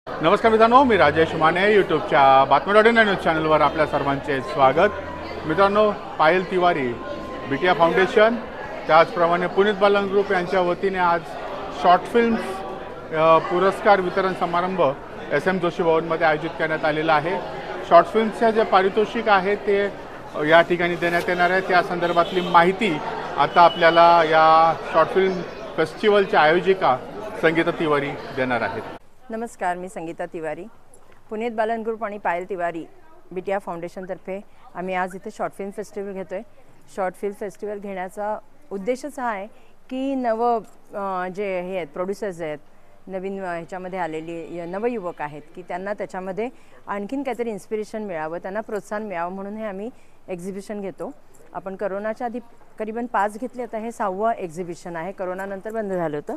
नमस्कार मित्रांनो, मी राजेश माने यूट्यूबच्या बातमी.इन न्यूज चॅनलवर आपल्या सर्वांचे स्वागत। मित्रांनो, पायल तिवारी बिटिया फाउंडेशन त्याचप्रमाणे पुनीत बालन ग्रुप यांच्या वतीने आज शॉर्ट फिल्म्स पुरस्कार वितरण समारंभ SM जोशी भवनमध्ये आयोजित करण्यात आलेला आहे। शॉर्ट फिल्म्सचे जे पारितोषिक आहे ते या ठिकाणी देण्यात येणार आहे। त्या संदर्भातली माहिती आता आपल्याला या शॉर्ट फिल्म फेस्टिवलच्या आयोजिका संगीता तिवारी देणार आहेत। नमस्कार, मी संगीता तिवारी। पुनीत बालन ग्रुप आणि पायल तिवारी बिटिया फाउंडेशनतर्फे आम्ही आज इथे शॉर्ट फिल्म फेस्टिवल घेतोय। शॉर्ट फिल्म फेस्टिवल घेण्याचा उद्देशच हा आहे की जे हे आहेत प्रोड्युसर्स आहेत, नवीन ह्याच्यामध्ये आलेली नवयुवक आहेत की त्यांना त्याच्यामध्ये आणखीन काहीतरी इन्स्पिरेशन मिळावं, त्यांना प्रोत्साहन मिळावं म्हणून हे आम्ही एक्झिबिशन घेतो। आपण कोरोनाच्या आधी करीबन 5 घेतले, आता हे 6वं एक्झिबिशन आहे। कोरोनानंतर बंद झालं होतं।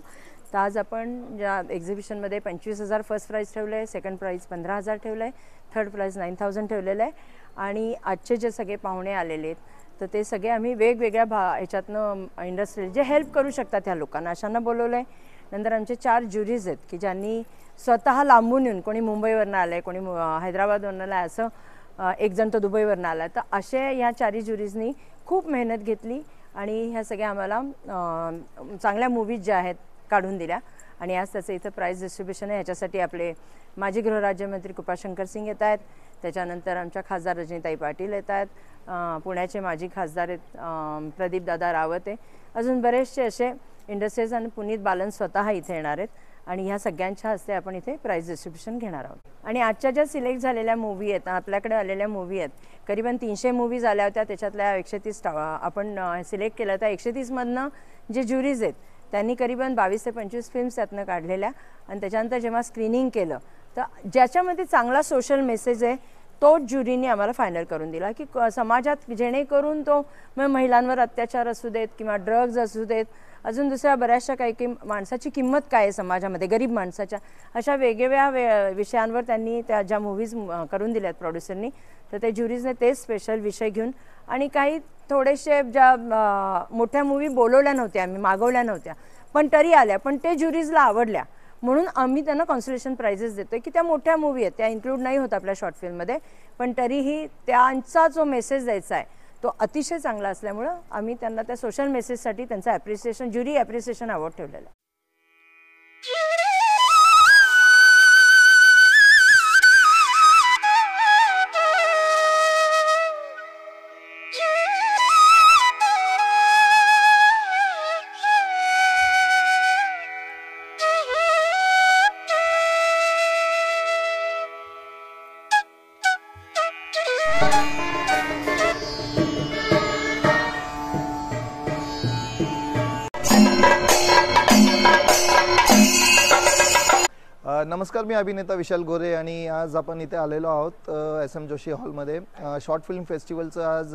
तर आज आपण या एक्झिबिशनमध्ये 25,000 फर्स्ट प्राइज ठेवलं आहे, सेकंड प्राइज 15,000 ठेवलं आहे, थर्ड प्राइज 9,000 ठेवलेलं आहे। आणि आजचे जे सगळे पाहुणे आलेले आहेत तर ते सगळे आम्ही वेगवेगळ्या ह्याच्यातनं इंडस्ट्री जे हेल्प करू शकतात ह्या लोकांना अशांना बोलवलं आहे। नंतर आमचे 4 ज्युरीज आहेत की ज्यांनी स्वतः लांबून येऊन, कोणी मुंबईवरनं आलं आहे, कोणी हैदराबादवरनं आलं आहे, असं एक जण तो दुबईवरनं आला। तर असे ह्या 4 ज्युरीजनी खूप मेहनत घेतली आणि ह्या सगळ्या आम्हाला चांगल्या मूवीज ज्या आहेत काढून दिल्या आणि आज त्याचं इथं प्राइज डिस्ट्रीब्युशन आहे। ह्याच्यासाठी आपले माजी गृहराज्यमंत्री कृपाशंकर सिंग येत आहेत, त्याच्यानंतर आमच्या खासदार रजनीताई पाटील येत आहेत, पुण्याचे माजी खासदार आहेत प्रदीप दादा रावत आहे, अजून बरेचसे असे इंडस्ट्रीज आणि पुनीत बालन स्वतः इथे येणार आहेत आणि ह्या सगळ्यांच्या हस्ते आपण इथे प्राइज डिस्ट्रीब्युशन घेणार आहोत। आणि आजच्या ज्या सिलेक्ट झालेल्या मूवी आहेत, आपल्याकडे आलेल्या मूवी आहेत, करीबन 300 मूवीज आल्या होत्या, त्याच्यातल्या 130 आपण सिलेक्ट केल्या। त्या 130मधनं जे ज्युरीज आहेत त्यांनी करीबन 22 ते 25 फिल्म्स त्यातनं काढलेल्या आणि त्याच्यानंतर जेव्हा स्क्रीनिंग केलं तर ज्याच्यामध्ये चांगला सोशल मेसेज आहे तो ज्युरीने आम्हाला फायनल करून दिला की समाजात जेणेकरून तो महिलांवर अत्याचार असू देत किंवा ड्रग्ज असू देत, अजून दुसऱ्या बऱ्याचशा काही माणसाची किंमत काय आहे समाजामध्ये, गरीब माणसाच्या, अशा वेगवेगळ्या विषयांवर त्यांनी त्या ज्या मूवीज करून दिल्यात प्रोड्युसरनी, तर त्या ज्युरीजने तेच स्पेशल विषय घेऊन आणि काही थोडेसे ज्या मोठ्या मूवी बोलवल्या नव्हत्या, आम्ही मागवल्या नव्हत्या पण तरी आल्या, पण ते ज्युरीजला आवडल्या म्हणून आम्ही त्यांना कॉन्सोलेशन प्राइजेस देतोय की त्या मोठ्या मूवी आहेत, त्या इन्क्लूड नाही होत आपल्या शॉर्ट फिल्ममध्ये, पण तरीही त्यांचा जो मेसेज द्यायचा आहे तो अतिशय चांगला असल्यामुळे आम्ही त्यांना त्या सोशल मेसेजसाठी त्यांचा ॲप्रिसिएशन, ज्युरी ॲप्रिसिएशन अवॉर्ड ठेवलेला आहे। नमस्कार, मी अभिनेता विशाल गोरे आणि आज आपण इथे आलेलो आहोत SM जोशी हॉलमध्ये। शॉर्ट फिल्म फेस्टिवलचं आज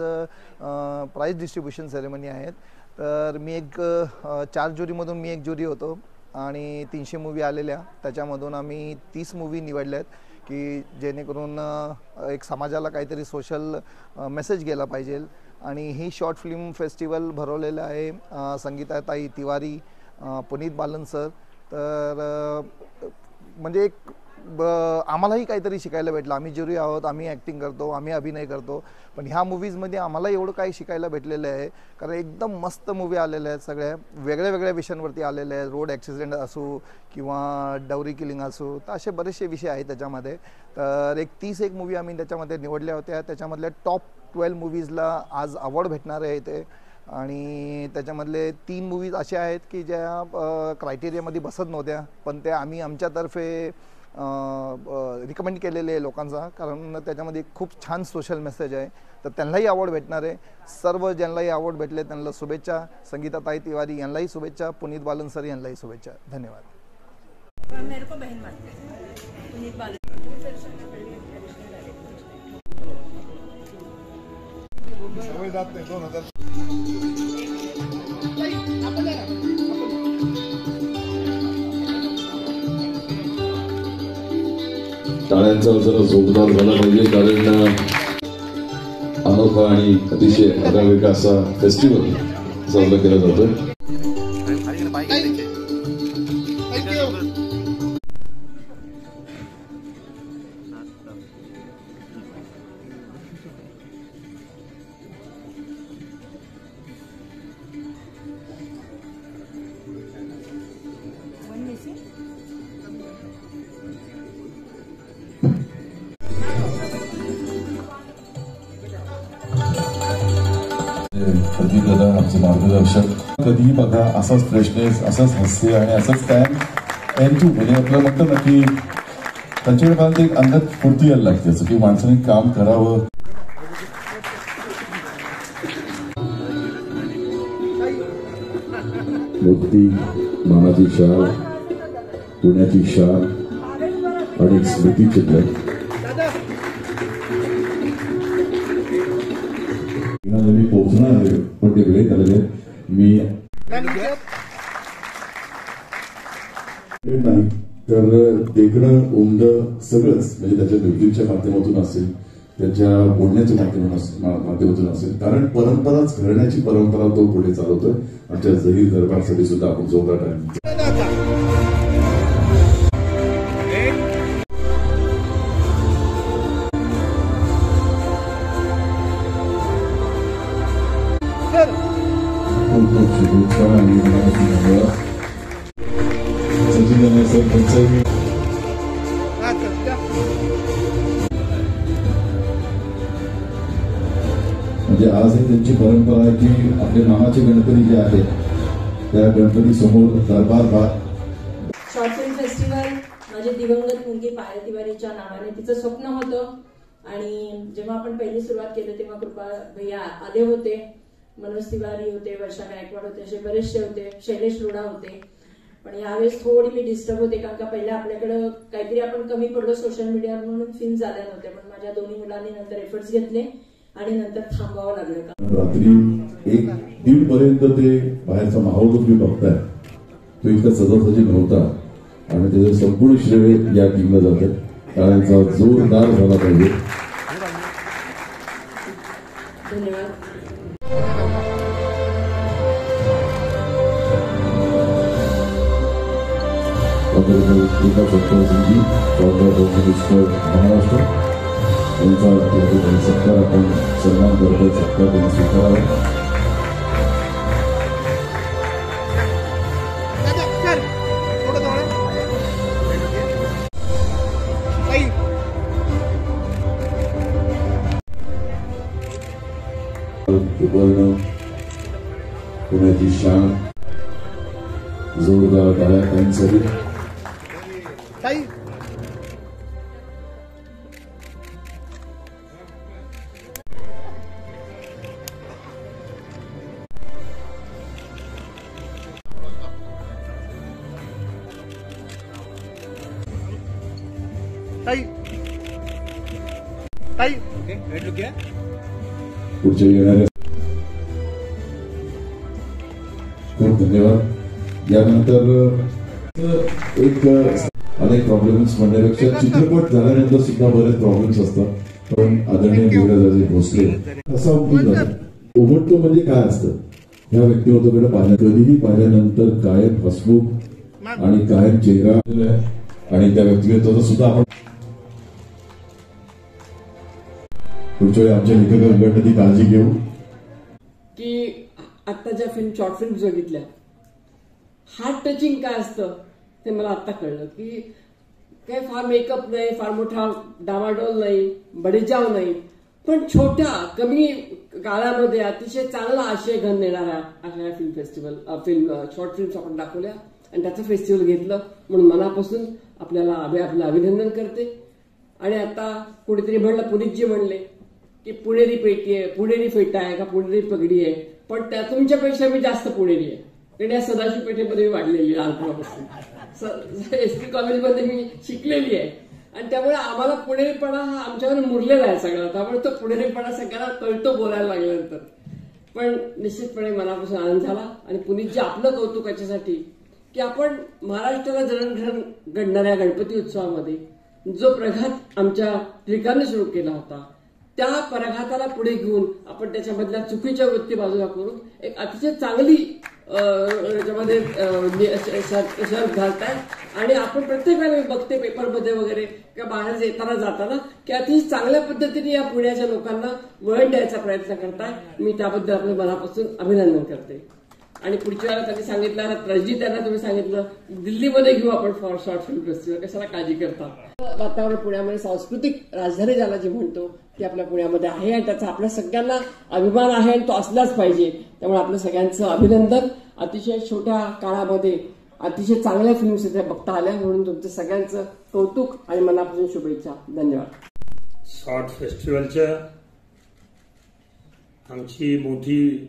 प्राइज डिस्ट्रीब्युशन सेरेमनी आहे। तर मी 4 ज्युरीमधून मी एक ज्युरी होतो आणि 300 मूवी आलेल्या, त्याच्यामधून आम्ही 30 मूवी निवडल्या आहेत की जेणेकरून एक समाजाला काहीतरी सोशल मेसेज गेला पाहिजे। आणि ही शॉर्ट फिल्म फेस्टिवल भरवलेलं आहे संगीता ताई तिवारी, पुनीत बालन सर। तर म्हणजे एक आम्हालाही काहीतरी शिकायला भेटलं। आम्ही ज्युरी आहोत, आम्ही ॲक्टिंग करतो, आम्ही अभिनय करतो, पण ह्या मूवीजमध्ये आम्हाला एवढं काही शिकायला भेटलेलं आहे कारण एकदम मस्त मूवी आलेल्या आहेत, सगळ्या वेगळ्या वेगळ्या विषयांवरती आलेल्या आहेत। रोड ॲक्सिडेंट असो किंवा डाउरी किलिंग असो, तर असे बरेचसे विषय आहेत त्याच्यामध्ये। तर 30 मूवी आम्ही त्याच्यामध्ये निवडल्या होत्या, त्याच्यामधल्या टॉप 12 मूवीजला आज अवॉर्ड भेटणार आहे इथे। आणि त्याच्यामधले 3 मूवीज अशा आहेत की ज्या क्रायटेरियामध्ये बसत नव्हत्या, पण त्या आम्ही आमच्यातर्फे रिकमेंड केलेले आहे लोकांचा, कारण त्याच्यामध्ये खूप छान सोशल मेसेज आहे। तर त्यांनाही अवॉर्ड भेटणार आहे। सर्व ज्यांनाही अवॉर्ड भेटले त्यांना शुभेच्छा। संगीता ताई तिवारी यांनाही शुभेच्छा, पुनीत बालन सर यांनाही शुभेच्छा। धन्यवाद। मेरे को बहन मानते हैं पुनीत बालन। टाळ्यांचा जरा जोरदार झाला पाहिजे कारण अनोखा आणि अतिशय आगळावेगळा असा फेस्टिवल साजरा केला जातोय। प्रदीप दादा आमचे मार्गदर्शक. कधीही बघा असाच फ्रेशनेस, असंच हास्य आणि असंच एन्थू म्हणजे आपलं म्हणतो ना की त्यांच्याकडे मला एक अंगात स्फूर्ती यायला लागते असं की माणसाने काम करावं. मूर्ती, मानाची शाल, पुण्याची शाल आणि स्मृतीचित्र. मी पोहोचणार आहे पण ते वेळेत आलेले मी नाही तर देखणं उमदं सगळंच म्हणजे त्याच्या म्युझिकच्या माध्यमातून असेल, त्याच्या बोलण्याच्या माध्यमातून असेल, कारण परंपराच घडण्याची परंपरा तो पुढे चालवतोय. आमच्या जहीर दरबारसाठी सुद्धा आपण जोरात आहे. म्हणजे आज ही त्यांची परंपरा आहे की आपले मामाचे गणपती जे आहेत त्या गणपती समोर दरबार शॉर्ट फिल्म फेस्टिवल माझे दिवंगत मुलगी पायल तिवारीच्या नावाने तिचं स्वप्न होतं आणि जेव्हा आपण पहिली सुरुवात केली तेव्हा कृपा भैया आले होते, मनोज तिवारी होते, वर्षा गायकवाड होते, असे बरेचसे होते, शैलेश लोढा होते. पण यावेळेस थोडी मी डिस्टर्ब होते कारण का पहिल्या आपल्याकडं काहीतरी आपण कमी पडलो सोशल मीडियावर म्हणून फिल्म झाल्या नव्हत्या. पण माझ्या दोन्ही मुलांनी नंतर एफर्ट्स घेतले आणि नंतर थांबवावं लागलं. रात्री 1-1:30 पर्यंत ते बाहेरचा माहोल तुम्ही बघताय तो इतका सजासजी नव्हता आणि त्याचं संपूर्ण श्रेय या टीमला जातं. कारण जोरदार झाला पाहिजे. धन्यवाद. महाराष्ट्र यांचा सत्कार आपण सन्मान करतोय. सत्कार त्यांनी स्वीकारावा. पुण्याची शान जोरदार टाळ्या त्यांच्यासाठी. पुढच्या येणाऱ्या खूप धन्यवाद. यानंतर एक अनेक प्रॉब्लेम्स म्हणण्यापेक्षा चित्रपट झाल्यानंतर सुद्धा बरेच प्रॉब्लेम्स असतात. पण आदरणीय देवराजाजी भोसले असा उमटतो म्हणजे काय असतं ह्या व्यक्तिमत्वाकडे कधीही पाहिल्यानंतर कायम हसमुख आणि कायम चेहरा आणि त्या व्यक्तिमत्वाचा सुद्धा आपण पुढच्या वेळी आमच्या लेखकांकडनं ती काळजी घेऊ की आता ज्या शॉर्ट फिल्म बघितल्या हार्ट टचिंग काय असतं ते मला आता कळलं की काय फार मेकअप नाही, फार मोठा डामाडोल नाही, बडेजाव नाही, पण छोट्या कमी काळामध्ये अतिशय चांगला आशय घन देणाऱ्या अशा फिल्म फेस्टिवल शॉर्ट फिल्म्स आपण दाखवल्या आणि त्याचं फेस्टिवल घेतलं म्हणून मनापासून आपलं अभिनंदन करते. आणि आता कुठेतरी म्हणलं पुनीतजी म्हणले की पुणेरी पेटी आहे, पुणेरी फेटा आहे का पुणेरी पगडी आहे, पण त्या तुमच्यापेक्षा मी जास्त पुणेरी आहे कारण या सदाशिव पेठेमध्ये मी वाढलेली लहानपणापासून एसटी कॉलेजमध्ये मी शिकलेली आहे आणि त्यामुळे आम्हाला पुणेरीपणा हा आमच्यावर मुरलेला आहे सगळा. त्यामुळे तो पुणेरीपणा सगळ्यांना कळतो बोलायला लागल्यानंतर. पण निश्चितपणे मनापासून आनंद झाला आणि पुनीतजी आपलं कौतुक याच्यासाठी की आपण महाराष्ट्राला जडणघडण घडणाऱ्या गणपती उत्सवामध्ये जो प्रघात आमच्या टिळकांनी सुरू केला होता त्या प्रघाताला पुढे घेऊन आपण त्याच्यामधल्या चुकीच्या वृत्ती बाजूला करून एक अतिशय चांगली याच्यामध्ये शर्त घालताय. आणि आपण प्रत्येक वेळेला बघते पेपरमध्ये वगैरे किंवा बाहेर येताना जाताना की अतिशय चांगल्या पद्धतीने या पुण्याच्या लोकांना वळण द्यायचा प्रयत्न करताय. मी त्याबद्दल आपल्या मनापासून अभिनंदन करते. आणि पुढच्या वेळेला त्यांनी सांगितलं, रजनी त्यांना तुम्ही सांगितलं दिल्लीमध्ये घेऊ आपण फॉर शॉर्ट फिल्म फेस्टिवल, कशाला काळजी करता. वातावरण पुण्यामध्ये सांस्कृतिक राजधानी ज्याला जे म्हणतो ती आपल्या पुण्यामध्ये आहे आणि त्याचा आपल्या सगळ्यांना अभिमान आहे आणि तो असलाच पाहिजे. त्यामुळे आपल्या सगळ्यांचं अभिनंदन. अतिशय छोट्या काळामध्ये अतिशय चांगल्या फिल्म्स इथे बघता आल्या, म्हणून तुमचं सगळ्यांचं कौतुक आणि मनापासून शुभेच्छा. धन्यवाद. शॉर्ट फेस्टिवलच्या आमची मोठी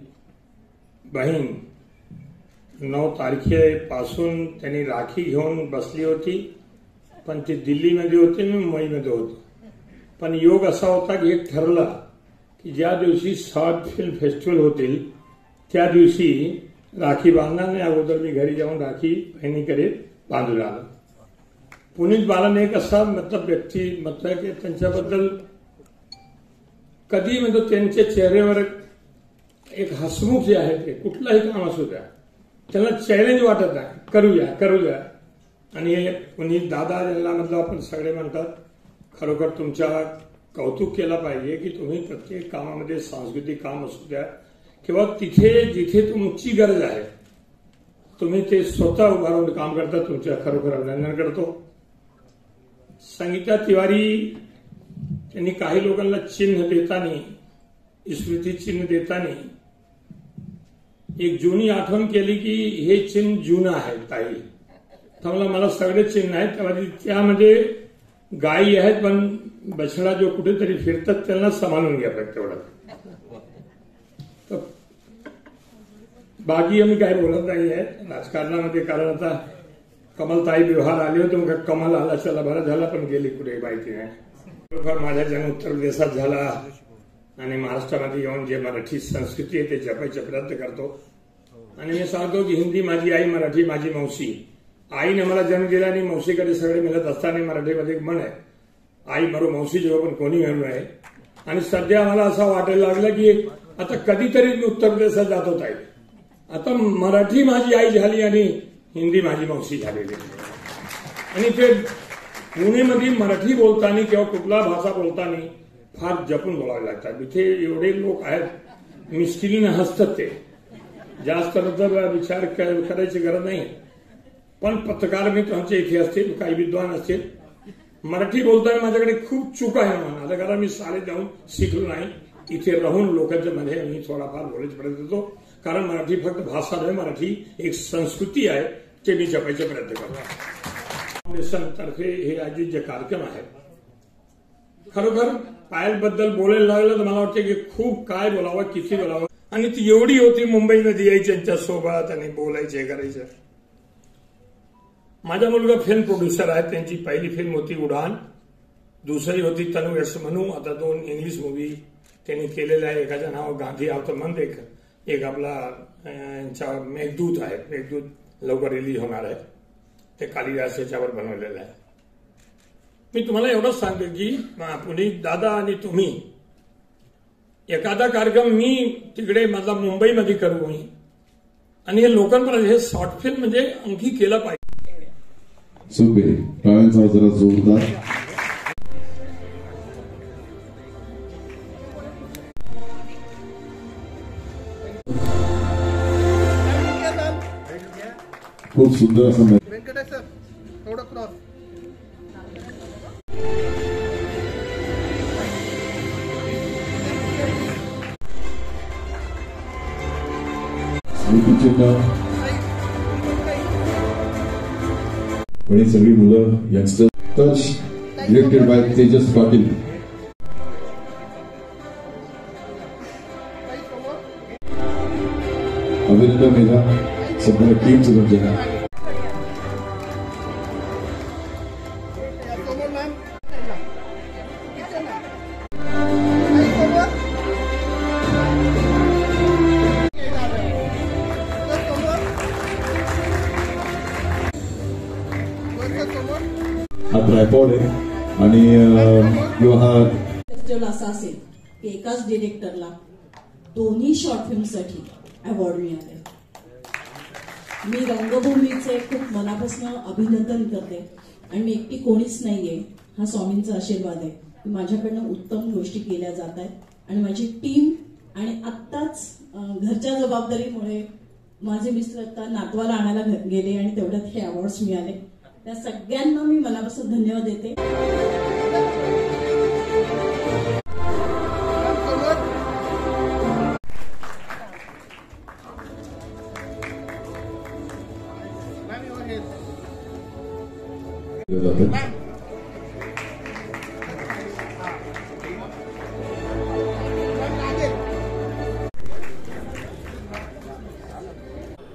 बहीण 9 तारखेपासून त्यांनी राखी घेऊन बसली होती, पण ती दिल्लीमध्ये होती, मी मुंबईमध्ये होतो. पण योग असा होता की एक ठरला की ज्या दिवशी शॉर्ट फिल्म फेस्टिवल होतील त्या दिवशी राखी बांधणार नाही. अगोदर मी घरी जाऊन राखी बहिणीकडे बांधून आलो. पुनीत बालन एक असा व्यक्ती की त्यांच्याबद्दल कधी त्यांच्या चेहऱ्यावर एक हसमुख जे आहे ते कुठलाही काम असू द्या त्यांना चॅलेंज वाटत नाही, करूया. आणि हे पुनीत दादा ज्यांना आपण सगळे म्हणतात, खरोखर तुमच्या कौतुक केला पाहिजे की तुम्ही प्रत्येक कामामध्ये सांस्कृतिक काम असू द्या किंवा जिथे तुमची गरज आहे तुम्ही ते स्वतः उभा राहून काम करता. तुमच्या खरोखर अभिनंदन करतो. संगीता तिवारी त्यांनी काही लोकांना चिन्ह देताना, स्मृती चिन्ह देताना एक जुनी आठवण केली की हे चिन्ह जुनं आहे ताई. तर मला सगळे चिन्ह आहेत, त्यामध्ये गायी आहेत, पण बछडा जो कुठेतरी फिरतात त्यांना सांभाळून घ्या तेवढं. बाकी आम्ही काय बोलत नाही आहे राजकारणामध्ये, कारण आता कमलताई व्यवहार आले होते, मग कमल आला चला बरं झाला, पण गेली कुठे माहिती नाही. खरोखर माझा जन्म उत्तर प्रदेशात झाला आणि महाराष्ट्रामध्ये येऊन जे मराठी संस्कृती आहे ते जपायचा प्रयत्न करतो. आणि मी सांगतो की हिंदी माझी आई, मराठी माझी मावशी. आईने मला जन्म दिला आणि मावशीकडे सगळे मिळत असताना मराठीमध्ये एक म्हण आहे, आई मरो मावशी जेव्हा पण कोणी मिळून आहे. आणि सध्या मला असं वाटायला लागलं की आता कधीतरी मी उत्तर प्रदेशात जात होत आहे. आता मराठी माझी आई झाली आणि हिंदी माझी मावशी झालेली. आणि ते पुणेमध्ये मराठी बोलताना किंवा कुठला भाषा बोलताना फार जपून बोलावे लागतात. इथे एवढे लोक आहेत मिस्किलीने हसतात, ते जास्त विचार करायची गरज नाही. पण पत्रकार मित्र आमचे इथे असतील, काही विद्वान असतील, मराठी बोलताना माझ्याकडे खूप चूक आहे म्हणा. आता कारण मी शाळेत जाऊन शिकलो नाही, इथे राहून लोकांच्या मध्ये मी थोडाफार बोलायचा प्रयत्न करतो. कारण मराठी फक्त भाषा नाही, मराठी एक संस्कृती आहे, ते मी जपायचा प्रयत्न करतो. फाउंडेशन तर्फे हे आज जे कार्यक्रम आहेत, खरोखर पायलबद्दल बोलायला लागलं तर मला वाटतं की खूप काय बोलावं, किती बोलावं. आणि ती एवढी होती, मुंबईमध्ये यायची त्यांच्यासोबत आणि बोलायचे करायचं. माझा मुलगा फिल्म प्रोड्युसर आहे, त्यांची पहिली फिल्म होती उडान, दुसरी होती तनु यश म्हणू. आता 2 इंग्लिश मूवी त्यांनी केलेल्या आहे. एकाचं नाव गांधी आवत मंद, एक आपला यांच्या मेघदूत आहे. मेघदूत लवकर रिलीज होणार आहे, ते कालिदास याच्यावर बनवलेलं आहे. मी तुम्हाला एवढंच सांगतो की पुनीत दादा आणि तुम्ही एखादा कार्यक्रम मी तिकडे माझा मुंबईमध्ये करू मी, आणि हे लोकांपर्यंत हे शॉर्ट फिल्म म्हणजे आणखी केलं पाहिजे. सुबे टाळ्यांचा जरा जोरदार. खूप सुंदर असं व्यंकटेश सर थोडं क्रॉस. पण ही सगळी मुलं youngster. Touch directed bye Tejas Patil. अभिनंदन मेघा, सगळ्या टीमचं तुमच्या. हा ट्रायपॉड आहे आणि हा फेस्टिवल असा असेल की एकाच डिरेक्टरला दोन्ही शॉर्ट फिल्मसाठी अवॉर्ड मिळाले. मी रंगभूमीचे खूप मनापासून अभिनंदन करते. आणि मी एकटी कोणीच नाहीये, हा स्वामींचा आशीर्वाद आहे की माझ्याकडनं उत्तम गोष्टी केल्या जात आहेत. आणि माझी टीम आणि आत्ताच घरच्या जबाबदारीमुळे माझे मिस्टर आता नातवाला आणायला गेले आणि तेवढ्यात हे अवॉर्ड्स मिळाले. त्या सगळ्यांना मी मनापासून धन्यवाद देते.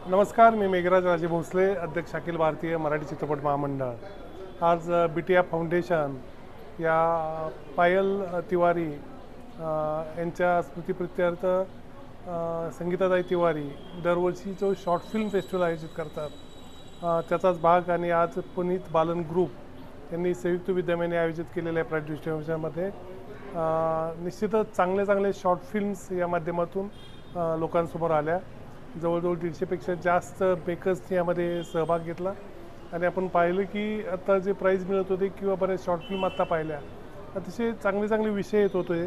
नमस्कार, मी मेघराज राजे भोसले, अध्यक्ष अखिल भारतीय मराठी चित्रपट महामंडळ. आज बिटिया फाउंडेशन या पायल तिवारी यांच्या स्मृतिप्रित्यर्थ संगीताताई तिवारी दरवर्षी जो शॉर्ट फिल्म फेस्टिवल आयोजित करतात त्याचाच भाग. आणि आज पुनीत बालन ग्रुप यांनी संयुक्त विद्यमाने आयोजित केलेल्या प्राइज डिस्ट्रीब्युशनमध्ये निश्चितच चांगले शॉर्ट फिल्म्स या माध्यमातून लोकांसमोर आल्या. जवळजवळ 150पेक्षा जास्त मेकर्सनी यामध्ये सहभाग घेतला. आणि आपण पाहिलं की आता जे प्राईज मिळत होते किंवा बरेच शॉर्ट फिल्म आत्ता पाहिल्या, अतिशय चांगले विषय येत होते.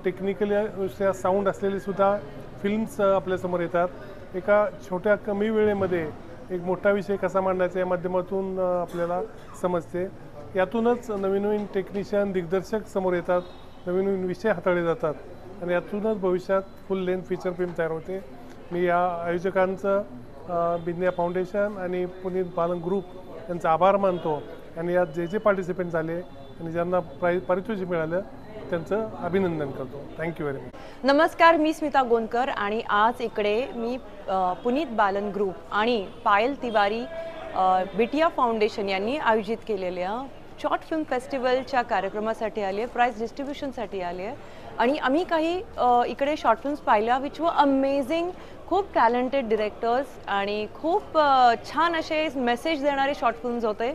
टेक्निकली साऊंड असलेले सुद्धा फिल्म्स आपल्यासमोर येतात. एका छोट्या कमी वेळेमध्ये एक मोठा विषय कसा मांडायचा या माध्यमातून आपल्याला समजते. यातूनच नवीन टेक्निशियन दिग्दर्शक समोर येतात, नवीन विषय हाताळले जातात आणि यातूनच भविष्यात फुल लेंथ फीचर फिल्म तयार होते. मी या आयोजकांचं बिटिया फाउंडेशन आणि पुनीत बालन ग्रुप यांचा आभार मानतो. आणि यात जे पार्टिसिपेंट झाले आणि ज्यांना पारितोषिक मिळालं त्यांचं अभिनंदन करतो. Thank you very much. नमस्कार, मी स्मिता गोंदकर आणि आज इकडे मी पुनीत बालन ग्रुप आणि पायल तिवारी बिटिया फाउंडेशन यांनी आयोजित केलेल्या शॉर्ट फिल्म फेस्टिवलच्या कार्यक्रमासाठी आले, प्राइज डिस्ट्रीब्युशनसाठी आले. आणि आम्ही काही इकडे शॉर्ट फिल्म्स पाहिल्या विच वर अमेझिंग. खूप टॅलेंटेड डिरेक्टर्स आणि खूप छान असे मेसेज देणारे शॉर्ट फिल्म्स होते.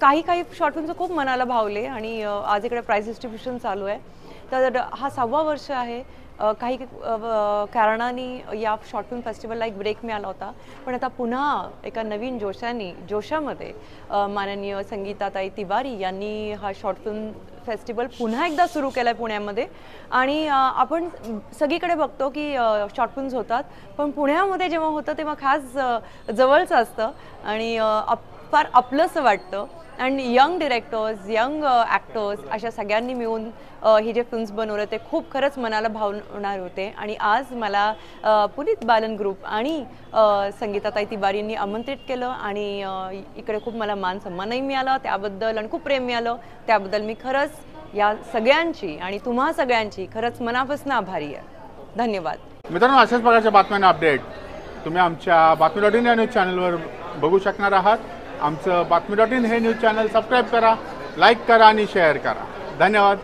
काही शॉर्ट फिल्म्स खूप मनाला भावले. आणि आज इकडे प्राइज डिस्ट्रीब्युशन चालू आहे. तर हा 6वा वर्ष आहे. काही कारणाने या शॉर्ट फिल्म फेस्टिवलला एक ब्रेक मिळाला होता, पण आता पुन्हा एका नवीन जोशामध्ये माननीय संगीताताई तिवारी यांनी हा शॉर्ट फिल्म फेस्टिवल पुन्हा एकदा सुरू केला आहे पुण्यामध्ये. आणि आपण सगळीकडे बघतो की शॉर्ट फिल्म्स होतात, पण पुण्यामध्ये जेव्हा होतं तेव्हा खास जवळचं असतं आणि फार आपलंसं वाटतं. And young directors, young actors अशा सगळ्यांनी मिळून हे जे फिल्म्स बनवले ते खूप खरंच मनाला भावणार होते. आणि आज मला पुनीत बालन ग्रुप आणि संगीताताई तिवारींनी आमंत्रित केलं आणि इकडे खूप मला मान सन्मानही मिळाला त्याबद्दल आणि खूप प्रेम मिळालं त्याबद्दल मी खरंच या सगळ्यांची आणि तुम्हा सगळ्यांची खरंच मनापासून आभारी आहे. धन्यवाद. मित्रांनो, अशाच प्रकारच्या बातम्यांना अपडेट तुम्ही आमच्या बातमी.in या न्यूज चॅनलवर बघू शकणार आहात. आमचं बातमी.in हे न्यूज चॅनल सबस्क्राईब करा, लाईक करा आणि शेअर करा. धन्यवाद.